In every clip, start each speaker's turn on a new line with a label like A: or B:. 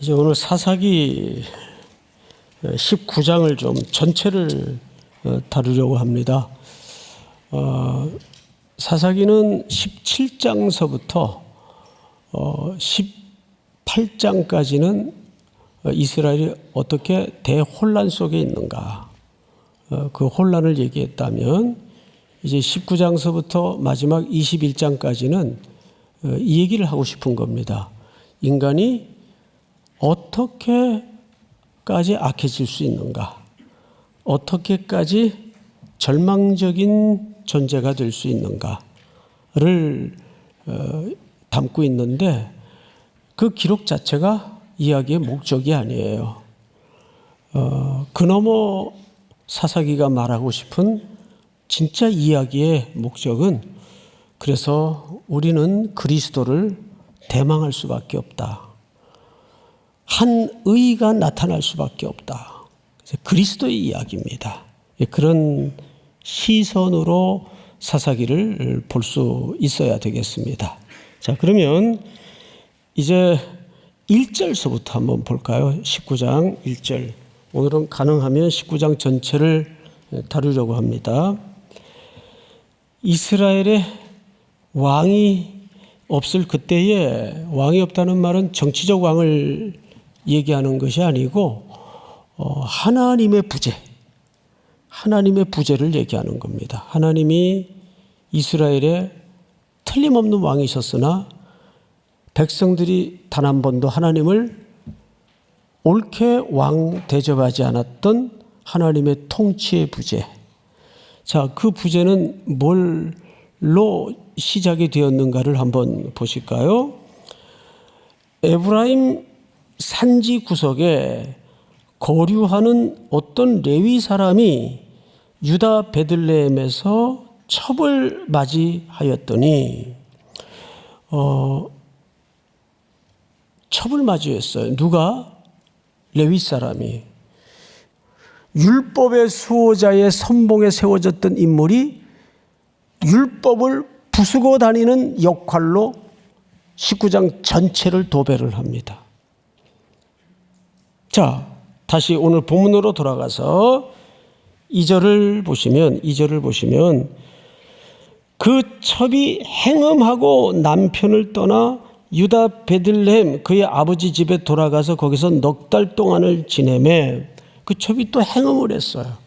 A: 이제 오늘 사사기 19장을 좀 전체를 다루려고 합니다. 사사기는 17장서부터 18장까지는 이스라엘이 어떻게 대혼란 속에 있는가, 그 혼란을 얘기했다면, 이제 19장서부터 마지막 21장까지는 이 얘기를 하고 싶은 겁니다. 인간이 어떻게까지 악해질 수 있는가, 어떻게까지 절망적인 존재가 될 수 있는가를 담고 있는데, 그 기록 자체가 이야기의 목적이 아니에요. 그 너머 사사기가 말하고 싶은 진짜 이야기의 목적은, 그래서 우리는 그리스도를 대망할 수밖에 없다, 한 의가 나타날 수밖에 없다, 그리스도의 이야기입니다. 그런 시선으로 사사기를 볼 수 있어야 되겠습니다. 자, 그러면 이제 1절서부터 한번 볼까요? 19장 1절. 오늘은 가능하면 19장 전체를 다루려고 합니다. 이스라엘의 왕이 없을 그때에, 왕이 없다는 말은 정치적 왕을 얘기하는 것이 아니고 하나님의 부재, 하나님의 부재를 얘기하는 겁니다. 하나님이 이스라엘에 틀림없는 왕이셨으나 백성들이 단 한 번도 하나님을 옳게 왕 대접하지 않았던 하나님의 통치의 부재. 자, 그 부재는 뭘로 시작이 되었는가를 한번 보실까요? 에브라임 산지 구석에 거류하는 어떤 레위 사람이 유다 베들레헴에서 첩을 맞이하였더니 첩을 맞이했어요. 누가? 레위 사람이. 율법의 수호자의 선봉에 세워졌던 인물이 율법을 부수고 다니는 역할로 19장 전체를 도배를 합니다. 자, 다시 오늘 본문으로 돌아가서 2절을 보시면 그 첩이 행음하고 남편을 떠나 유다 베들레헴 그의 아버지 집에 돌아가서 거기서 넉 달 동안을 지내매, 그 첩이 또 행음을 했어요.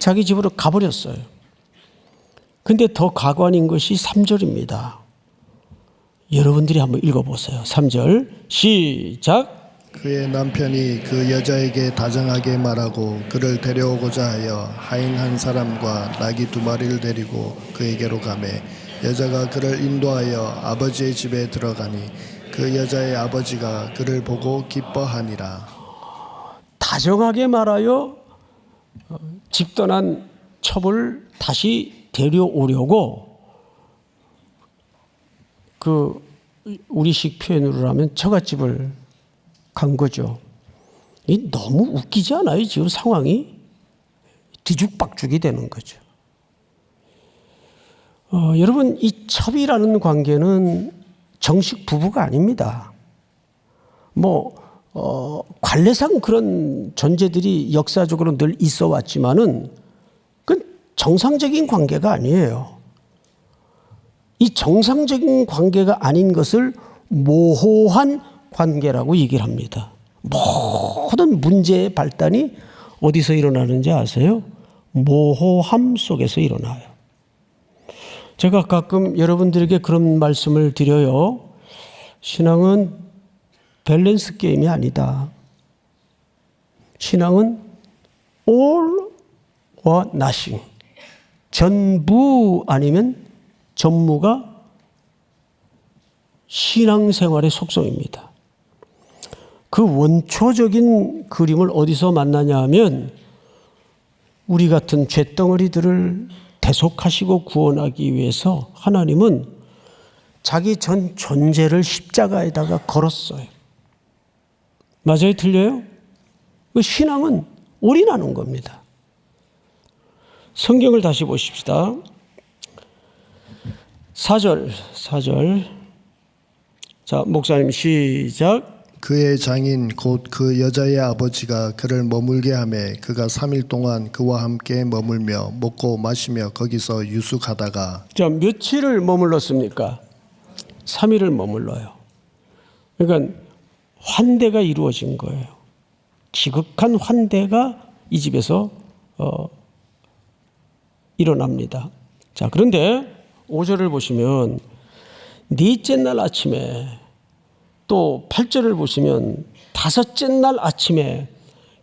A: 자기 집으로 가버렸어요. 근데 더 가관인 것이 3절입니다. 여러분들이 한번 읽어보세요. 3절 시작.
B: 그의 남편이 그 여자에게 다정하게 말하고 그를 데려오고자 하여 하인 한 사람과 나귀 2마리를 데리고 그에게로 가매, 여자가 그를 인도하여 아버지의 집에 들어가니 그 여자의 아버지가 그를 보고 기뻐하니라.
A: 다정하게 말하여 집 떠난 첩을 다시 데려오려고, 우리식 표현으로 하면 처갓집을 간 거죠. 이 너무 웃기지 않아요? 지금 상황이 뒤죽박죽이 되는 거죠. 여러분, 이 첩이라는 관계는 정식 부부가 아닙니다. 관례상 그런 존재들이 역사적으로 늘 있어 왔지만은 그건 정상적인 관계가 아니에요. 이 정상적인 관계가 아닌 것을 모호한 관계라고 얘기를 합니다. 모든 문제의 발단이 어디서 일어나는지 아세요? 모호함 속에서 일어나요. 제가 가끔 여러분들에게 그런 말씀을 드려요. 신앙은 밸런스 게임이 아니다. 신앙은 all와 nothing. 전부 아니면 전무가 신앙생활의 속성입니다. 그 원초적인 그림을 어디서 만나냐 하면, 우리 같은 쇳덩어리들을 대속하시고 구원하기 위해서 하나님은 자기 전 존재를 십자가에다가 걸었어요. 맞아요? 틀려요? 그 신앙은 올인하는 겁니다. 성경을 다시 보십시다. 4절. 자, 목사님 시작.
B: 그의 장인 곧 그 여자의 아버지가 그를 머물게 하매 그가 3일 동안 그와 함께 머물며 먹고 마시며 거기서 유숙하다가
A: 자, 며칠을 머물렀습니까? 3일을 머물러요. 그러니까 환대가 이루어진 거예요. 지극한 환대가 이 집에서 일어납니다. 자, 그런데 5절을 보시면 넷째 날 아침에, 또 8절을 보시면 다섯째 날 아침에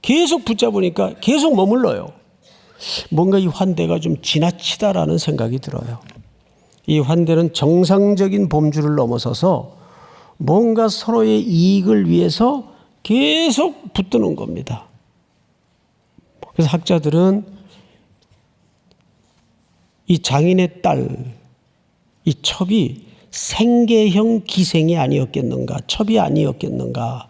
A: 계속 붙잡으니까 계속 머물러요. 뭔가 이 환대가 좀 지나치다라는 생각이 들어요. 이 환대는 정상적인 범주를 넘어서서 뭔가 서로의 이익을 위해서 계속 붙드는 겁니다. 그래서 학자들은 이 장인의 딸, 이 첩이 생계형 기생이 아니었겠는가, 첩이 아니었겠는가,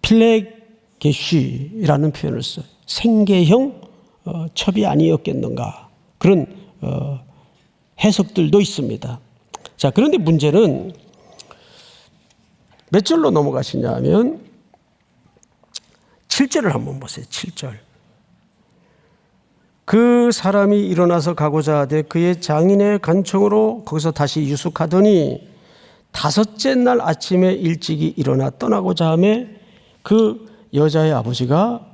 A: 필레게쉬라는 표현을 써요. 생계형 첩이 아니었겠는가, 그런 해석들도 있습니다. 자, 그런데 문제는 몇 절로 넘어가시냐 하면 7절을 한번 보세요. 7절. 그 사람이 일어나서 가고자 하되 그의 장인의 간청으로 거기서 다시 유숙하더니 다섯째 날 아침에 일찍이 일어나 떠나고자 하매 그 여자의 아버지가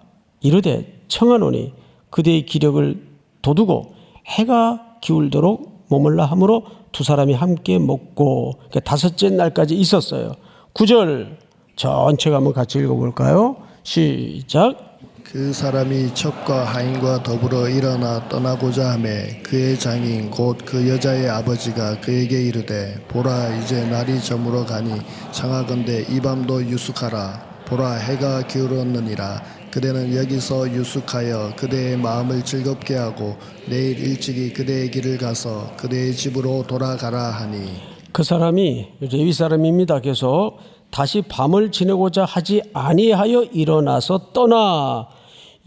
A: 이르되 청하노니 그대의 기력을 돋우고 해가 기울도록 머물라 하므로 두 사람이 함께 먹고, 그러니까 다섯째 날까지 있었어요. 9절 전체가 한번 같이 읽어볼까요? 시작.
B: 그 사람이 첩과 하인과 더불어 일어나 떠나고자 하매 그의 장인 곧 그 여자의 아버지가 그에게 이르되 보라 이제 날이 저물어 가니 청하건대 이 밤도 유숙하라. 보라 해가 기울었느니라. 그대는 여기서 유숙하여 그대의 마음을 즐겁게 하고 내일 일찍이 그대의 길을 가서 그대의 집으로 돌아가라 하니.
A: 그 사람이 레위 사람입니다. 계속 다시 밤을 지내고자 하지 아니하여 일어나서 떠나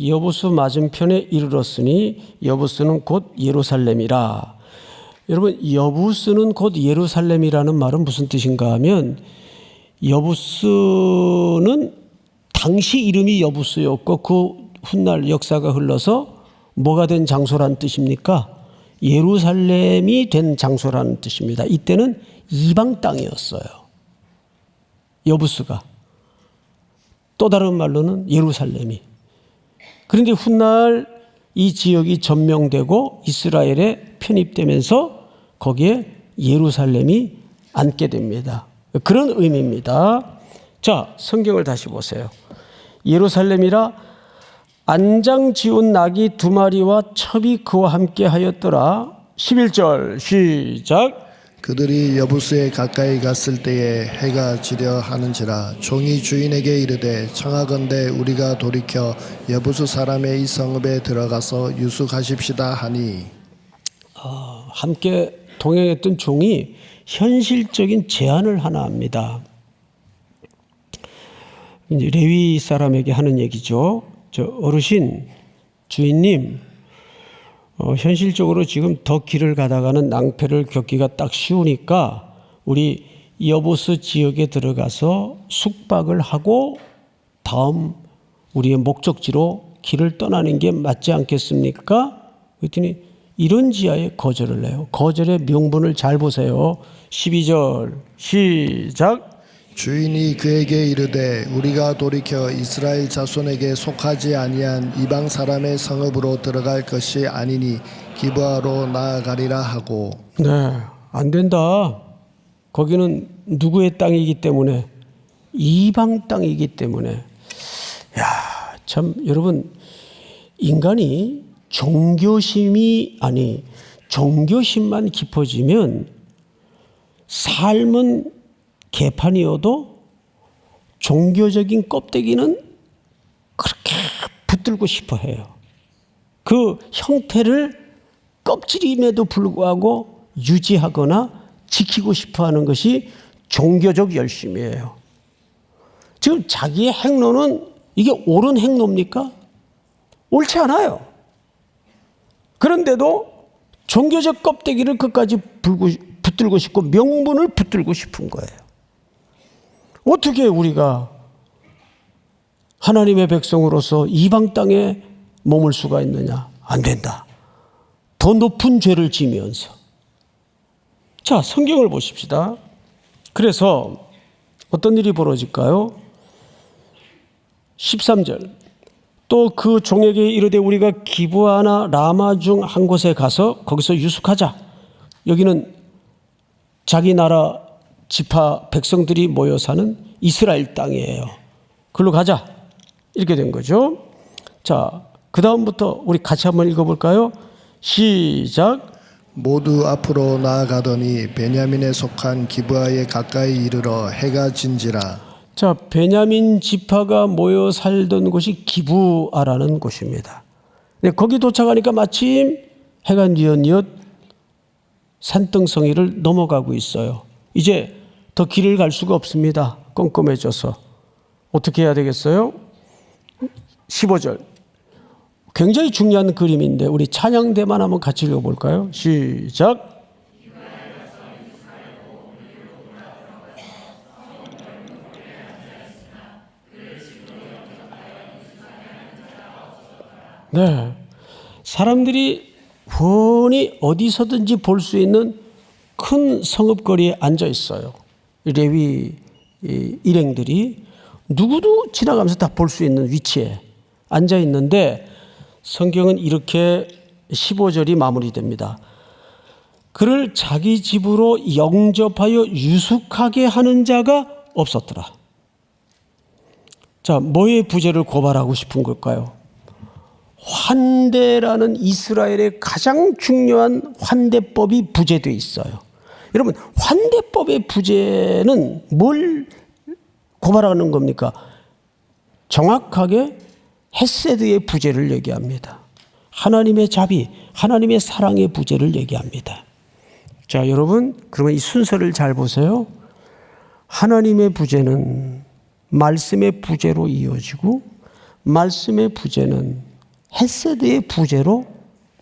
A: 여부수 맞은편에 이르렀으니 여부수는 곧 예루살렘이라. 여러분, 여부수는 곧 예루살렘이라는 말은 무슨 뜻인가 하면, 여부수는 당시 이름이 여부수였고 그 훗날 역사가 흘러서 뭐가 된 장소란 뜻입니까? 예루살렘이 된 장소라는 뜻입니다. 이때는 이방 땅이었어요. 여부수가. 또 다른 말로는 예루살렘이. 그런데 훗날 이 지역이 점령되고 이스라엘에 편입되면서 거기에 예루살렘이 앉게 됩니다. 그런 의미입니다. 자, 성경을 다시 보세요. 예루살렘이라 안장 지운 낙이 2마리와 첩이 그와 함께 하였더라. 11절 시작.
B: 그들이 여부수에 가까이 갔을 때에 해가 지려 하는지라. 종이 주인에게 이르되 청하건대 우리가 돌이켜 여부수 사람의 이 성읍에 들어가서 유숙하십시다 하니.
A: 함께 동행했던 종이 현실적인 제안을 하나 합니다. 이제 레위 사람에게 하는 얘기죠. 저 어르신, 주인님, 현실적으로 지금 더 길을 가다가는 낭패를 겪기가 딱 쉬우니까 우리 여부수 지역에 들어가서 숙박을 하고 다음 우리의 목적지로 길을 떠나는 게 맞지 않겠습니까? 그랬더니 이런 지하에 거절을 해요. 거절의 명분을 잘 보세요. 12절 시작.
B: 주인이 그에게 이르되 우리가 돌이켜 이스라엘 자손에게 속하지 아니한 이방 사람의 성읍으로 들어갈 것이 아니니 기브아로 나아가리라 하고.
A: 네, 안 된다. 거기는 누구의 땅이기 때문에? 이방 땅이기 때문에. 야, 참 여러분, 인간이 종교심만 깊어지면 삶은 개판이어도 종교적인 껍데기는 그렇게 붙들고 싶어 해요. 그 형태를 껍질임에도 불구하고 유지하거나 지키고 싶어 하는 것이 종교적 열심이에요. 지금 자기의 행로는 이게 옳은 행로입니까? 옳지 않아요. 그런데도 종교적 껍데기를 끝까지 붙들고 싶고 명분을 붙들고 싶은 거예요. 어떻게 우리가 하나님의 백성으로서 이방 땅에 머물 수가 있느냐? 안 된다. 더 높은 죄를 지면서. 자, 성경을 보십시다. 그래서 어떤 일이 벌어질까요? 13절. 또 그 종에게 이르되 우리가 기브아나 라마 중 한 곳에 가서 거기서 유숙하자. 여기는 자기 나라 지파 백성들이 모여 사는 이스라엘 땅이에요. 그걸로 가자. 이렇게 된 거죠. 자, 그 다음부터 우리 같이 한번 읽어볼까요? 시작.
B: 모두 앞으로 나아가더니 베냐민에 속한 기브아에 가까이 이르러 해가 진지라.
A: 자, 베냐민 지파가 모여 살던 곳이 기브아라는 곳입니다. 근데 거기 도착하니까 마침 해가 뉘엿뉘엿 산등성이를 넘어가고 있어요. 이제 더 길을 갈 수가 없습니다. 껌껌해져서. 어떻게 해야 되겠어요? 15절. 굉장히 중요한 그림인데 우리 찬양대만 한번 같이 읽어볼까요? 시작. 네, 사람들이 훤히 어디서든지 볼 수 있는 큰 성읍거리에 앉아 있어요. 레위 일행들이 누구도 지나가면서 다 볼 수 있는 위치에 앉아 있는데 성경은 이렇게 15절이 마무리됩니다. 그를 자기 집으로 영접하여 유숙하게 하는 자가 없었더라. 자, 뭐의 부재를 고발하고 싶은 걸까요? 환대라는 이스라엘의 가장 중요한 환대법이 부재되어 있어요. 여러분, 환대법의 부재는 뭘 고발하는 겁니까? 정확하게 헤세드의 부재를 얘기합니다. 하나님의 자비, 하나님의 사랑의 부재를 얘기합니다. 자, 여러분, 그러면 이 순서를 잘 보세요. 하나님의 부재는 말씀의 부재로 이어지고 말씀의 부재는 헤세드의 부재로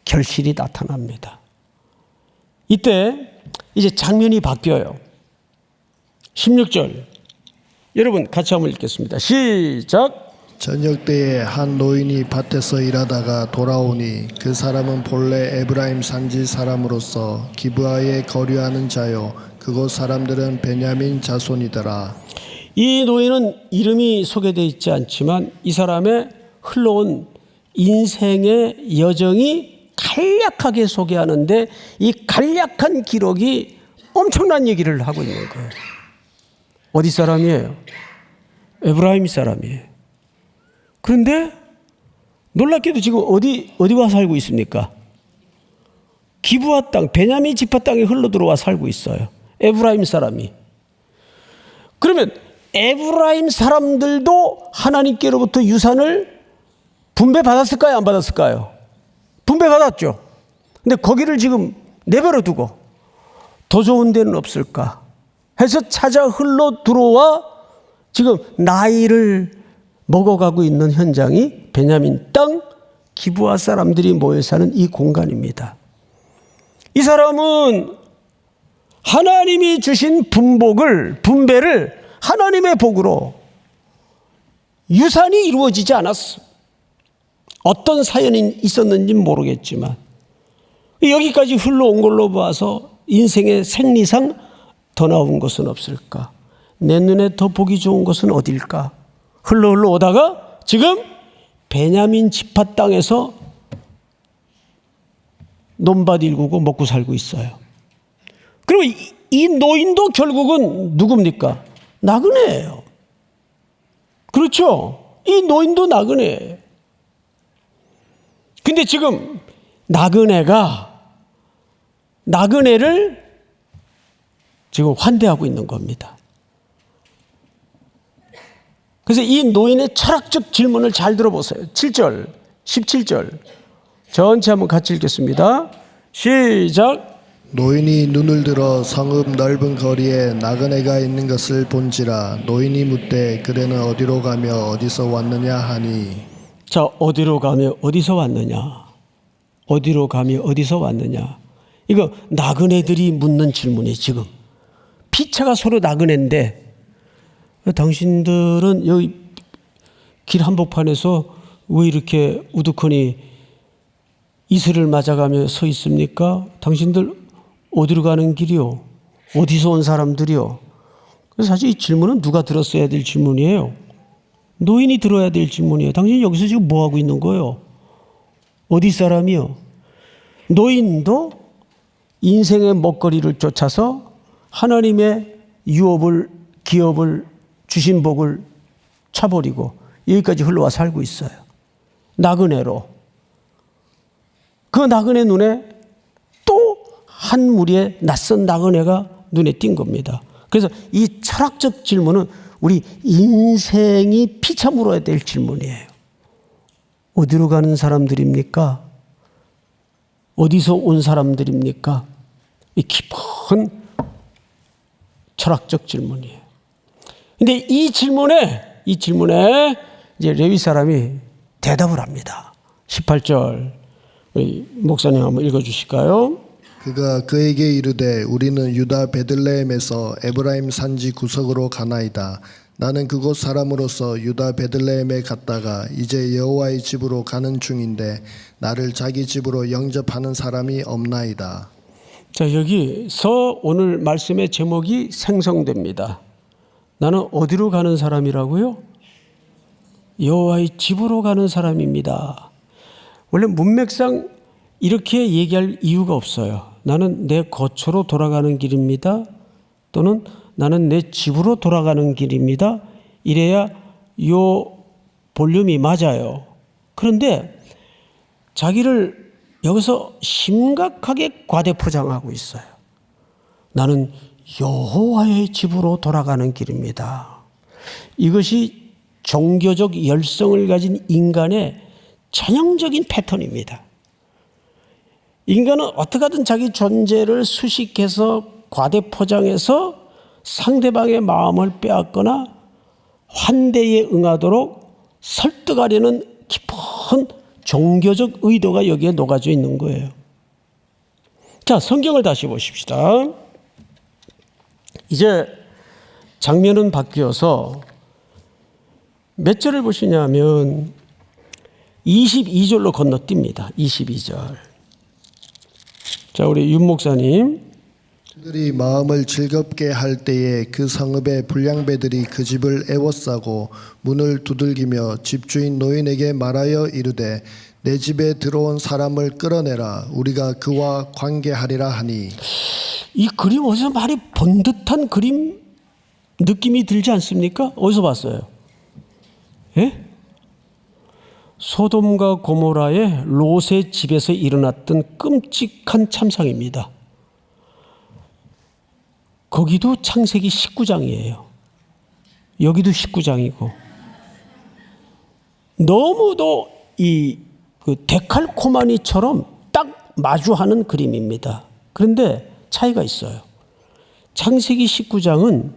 A: 결실이 나타납니다. 이때 이제 장면이 바뀌어요. 16절. 여러분 같이 한번 읽겠습니다. 시작.
B: 저녁 때에 한 노인이 밭에서 일하다가 돌아오니 그 사람은 본래 에브라임 산지 사람으로서 기브아에 거류하는 자요 그곳 사람들은 베냐민 자손이더라.
A: 이 노인은 이름이 소개되어 있지 않지만 이 사람의 흘러온 인생의 여정이 간략하게 소개하는데 이 간략한 기록이 엄청난 얘기를 하고 있는 거예요. 어디 사람이에요? 에브라임 사람이에요. 그런데 놀랍게도 지금 어디와 살고 있습니까? 기브아 땅, 베냐민 지파 땅에 흘러 들어와 살고 있어요. 에브라임 사람이. 그러면 에브라임 사람들도 하나님께로부터 유산을 분배받았을까요? 안 받았을까요? 분배받았죠. 근데 거기를 지금 내버려 두고 더 좋은 데는 없을까 해서 찾아 흘러 들어와 지금 나이를 먹어가고 있는 현장이 베냐민 땅 기브아 사람들이 모여 사는 이 공간입니다. 이 사람은 하나님이 주신 분배를 하나님의 복으로 유산이 이루어지지 않았어. 어떤 사연이 있었는지 모르겠지만 여기까지 흘러온 걸로 봐서 인생의 생리상 더 나은 것은 없을까? 내 눈에 더 보기 좋은 것은 어딜까? 흘러 오다가 지금 베냐민 지파 땅에서 논밭 일구고 먹고 살고 있어요. 그리고 이 노인도 결국은 누굽니까? 나그네예요. 그렇죠? 이 노인도 나그네예요. 근데 지금 나그네를 지금 환대하고 있는 겁니다. 그래서 이 노인의 철학적 질문을 잘 들어보세요. 7절, 17절 전체 한번 같이 읽겠습니다. 시작.
B: 노인이 눈을 들어 성읍 넓은 거리에 나그네가 있는 것을 본지라. 노인이 묻되 그대는 어디로 가며 어디서 왔느냐 하니.
A: 자, 어디로 가며 어디서 왔느냐? 어디로 가며 어디서 왔느냐? 이거 나그네들이 묻는 질문이에요. 지금 피차가 서로 나그네인데 당신들은 여기 길 한복판에서 왜 이렇게 우두커니 이슬을 맞아가며 서 있습니까? 당신들 어디로 가는 길이요? 어디서 온 사람들이요? 그래서 사실 이 질문은 누가 들었어야 될 질문이에요. 노인이 들어야 될 질문이에요. 당신 여기서 지금 뭐 하고 있는 거예요? 어디 사람이요? 노인도 인생의 먹거리를 쫓아서 하나님의 유업을, 기업을, 주신 복을 차버리고 여기까지 흘러와 살고 있어요. 나그네로. 그 나그네 눈에 또 한 무리의 낯선 나그네가 눈에 띈 겁니다. 그래서 이 철학적 질문은 우리 인생이 피차 물어야 될 질문이에요. 어디로 가는 사람들입니까? 어디서 온 사람들입니까? 이 깊은 철학적 질문이에요. 근데 이 질문에 이제 레위 사람이 대답을 합니다. 18절 목사님 한번 읽어주실까요?
B: 그가 그에게 이르되 우리는 유다 베들레헴에서 에브라임 산지 구석으로 가나이다. 나는 그곳 사람으로서 유다 베들레헴에 갔다가 이제 여호와의 집으로 가는 중인데 나를 자기 집으로 영접하는 사람이 없나이다.
A: 자, 여기서 오늘 말씀의 제목이 생성됩니다. 나는 어디로 가는 사람이라고요? 여호와의 집으로 가는 사람입니다. 원래 문맥상 이렇게 얘기할 이유가 없어요. 나는 내 거처로 돌아가는 길입니다. 또는 나는 내 집으로 돌아가는 길입니다. 이래야 요 볼륨이 맞아요. 그런데 자기를 여기서 심각하게 과대포장하고 있어요. 나는 여호와의 집으로 돌아가는 길입니다. 이것이 종교적 열성을 가진 인간의 전형적인 패턴입니다. 인간은 어떻게 하든 자기 존재를 수식해서 과대포장해서 상대방의 마음을 빼앗거나 환대에 응하도록 설득하려는 깊은 종교적 의도가 여기에 녹아져 있는 거예요. 자, 성경을 다시 보십시다. 이제 장면은 바뀌어서 몇 절을 보시냐면 22절로 건너뜁니다. 22절. 자, 우리 윤 목사님.
B: 그들이 마음을 즐겁게 할 때에 그 성읍의 불량배들이 그 집을 애워싸고 문을 두들기며 집주인 노인에게 말하여 이르되 내 집에 들어온 사람을 끌어내라. 우리가 그와 관계하리라 하니.
A: 이 그림 어디서 많이 본 듯한 그림 느낌이 들지 않습니까? 어디서 봤어요? 예? 소돔과 고모라의 롯의 집에서 일어났던 끔찍한 참상입니다. 거기도 창세기 19장이에요. 여기도 19장이고. 너무도 그 데칼코마니처럼 딱 마주하는 그림입니다. 그런데 차이가 있어요. 창세기 19장은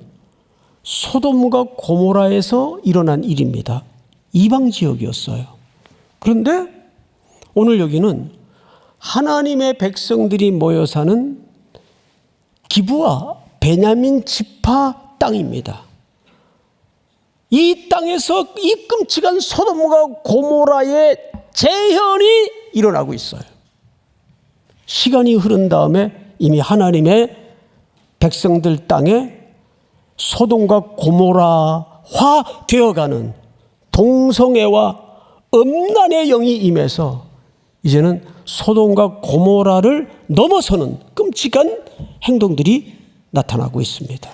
A: 소돔과 고모라에서 일어난 일입니다. 이방 지역이었어요. 그런데 오늘 여기는 하나님의 백성들이 모여 사는 기브아 베냐민 지파 땅입니다. 이 땅에서 이 끔찍한 소돔과 고모라의 재현이 일어나고 있어요. 시간이 흐른 다음에 이미 하나님의 백성들 땅에 소돔과 고모라화 되어가는 동성애와 음란의 영이 임해서 이제는 소돔과 고모라를 넘어서는 끔찍한 행동들이 나타나고 있습니다.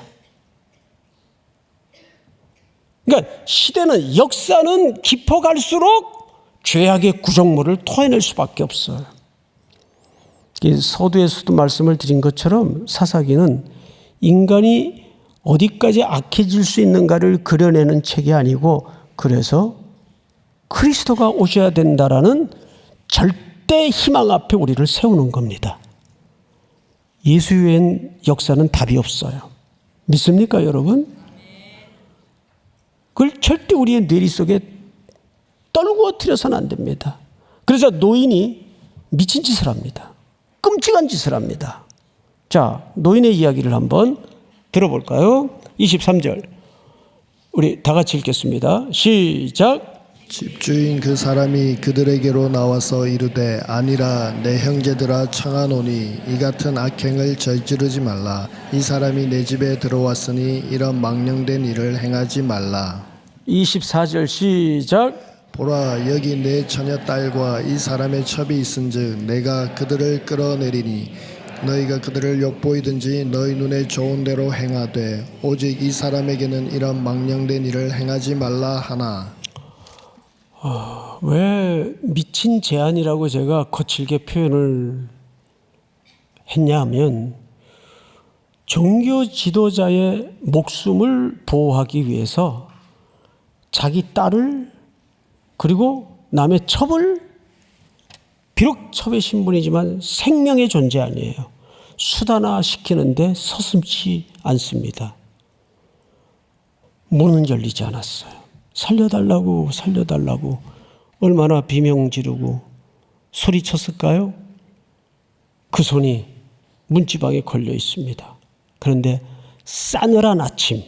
A: 그러니까 시대는, 역사는 깊어갈수록 죄악의 구정물을 토해낼 수밖에 없어요. 서두에서도 말씀을 드린 것처럼 사사기는 인간이 어디까지 악해질 수 있는가를 그려내는 책이 아니고, 그래서 그리스도가 오셔야 된다라는 절대 희망 앞에 우리를 세우는 겁니다. 예수 외엔 역사는 답이 없어요. 믿습니까, 여러분? 그걸 절대 우리의 뇌리 속에 떨구어뜨려서는 안 됩니다. 그래서 노인이 미친 짓을 합니다. 끔찍한 짓을 합니다. 자, 노인의 이야기를 한번 들어볼까요? 23절. 우리 다 같이 읽겠습니다. 시작.
B: 집주인 그 사람이 그들에게로 나와서 이르되 아니라 내 형제들아 청하노니 이 같은 악행을 저지르지 말라. 이 사람이 내 집에 들어왔으니 이런 망령된 일을 행하지 말라.
A: 24절 시작.
B: 보라 여기 내 처녀 딸과 이 사람의 첩이 있은즉 내가 그들을 끌어내리니 너희가 그들을 욕보이든지 너희 눈에 좋은 대로 행하되 오직 이 사람에게는 이런 망령된 일을 행하지 말라 하나.
A: 왜 미친 제안이라고 제가 거칠게 표현을 했냐면 종교 지도자의 목숨을 보호하기 위해서 자기 딸을 그리고 남의 첩을 비록 첩의 신분이지만 생명의 존재 아니에요. 수단화시키는데 서슴지 않습니다. 문은 열리지 않았어요. 살려달라고 살려달라고 얼마나 비명 지르고 소리쳤을까요? 그 손이 문지방에 걸려 있습니다. 그런데 싸늘한 아침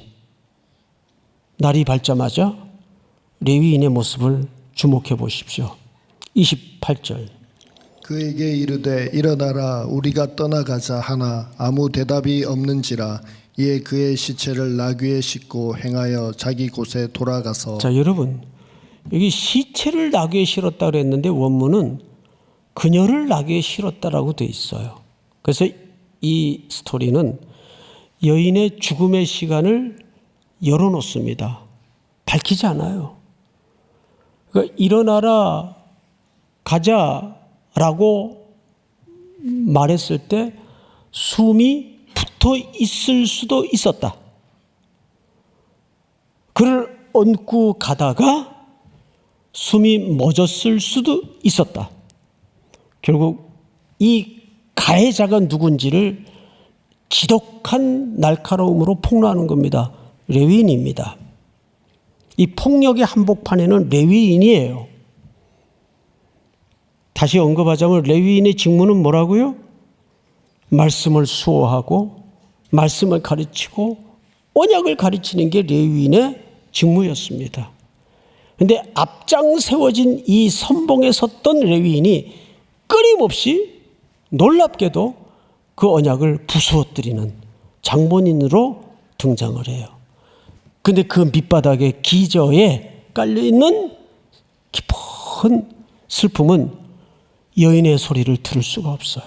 A: 날이 밝자마자 레위인의 모습을 주목해 보십시오. 28절.
B: 그에게 이르되 일어나라 우리가 떠나가자 하나 아무 대답이 없는지라. 이에 그의 시체를 나귀에 싣고 행하여 자기 곳에 돌아가서.
A: 자, 여러분 여기 시체를 나귀에 실었다 그랬는데 원문은 그녀를 나귀에 실었다라고 돼 있어요. 그래서 이 스토리는 여인의 죽음의 시간을 열어놓습니다. 밝히지 않아요. 그러니까 일어나라 가자라고 말했을 때 숨이 붙어 있을 수도 있었다. 그를 얹고 가다가 숨이 멎었을 수도 있었다. 결국 이 가해자가 누군지를 지독한 날카로움으로 폭로하는 겁니다. 레위인입니다. 이 폭력의 한복판에는 레위인이에요. 다시 언급하자면 레위인의 직무는 뭐라고요? 말씀을 수호하고 말씀을 가르치고 언약을 가르치는 게 레위인의 직무였습니다. 그런데 앞장 세워진 이 선봉에 섰던 레위인이 끊임없이 놀랍게도 그 언약을 부수어뜨리는 장본인으로 등장을 해요. 그런데 그 밑바닥에 기저에 깔려있는 깊은 슬픔은 여인의 소리를 들을 수가 없어요.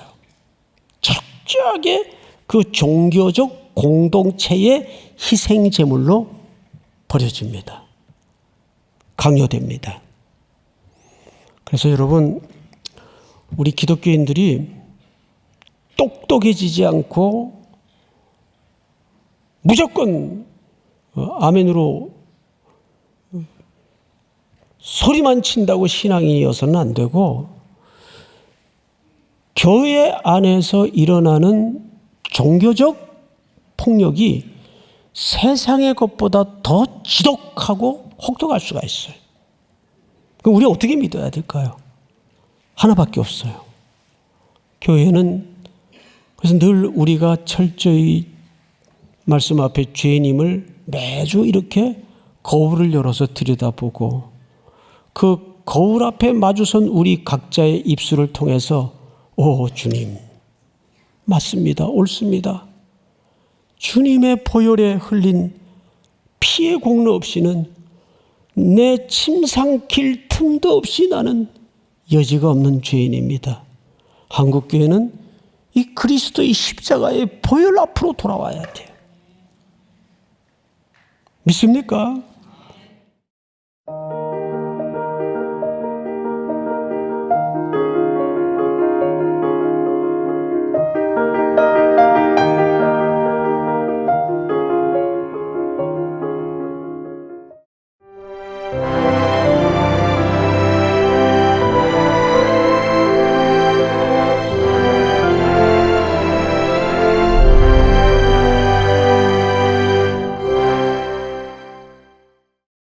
A: 철저하게 그 종교적 공동체의 희생 제물로 버려집니다. 강요됩니다. 그래서 여러분 우리 기독교인들이 똑똑해지지 않고 무조건 아멘으로 소리만 친다고 신앙인이어서는 안 되고 교회 안에서 일어나는 종교적 폭력이 세상의 것보다 더 지독하고 혹독할 수가 있어요. 그럼 우리 어떻게 믿어야 될까요? 하나밖에 없어요. 교회는 그래서 늘 우리가 철저히 말씀 앞에 죄인임을 매주 이렇게 거울을 열어서 들여다보고 그 거울 앞에 마주선 우리 각자의 입술을 통해서 오 주님 맞습니다. 옳습니다. 주님의 보혈에 흘린 피의 공로 없이는 내 침 삼킬 틈도 없이 나는 여지가 없는 죄인입니다. 한국교회는 이 그리스도의 십자가의 보혈 앞으로 돌아와야 돼요. 믿습니까?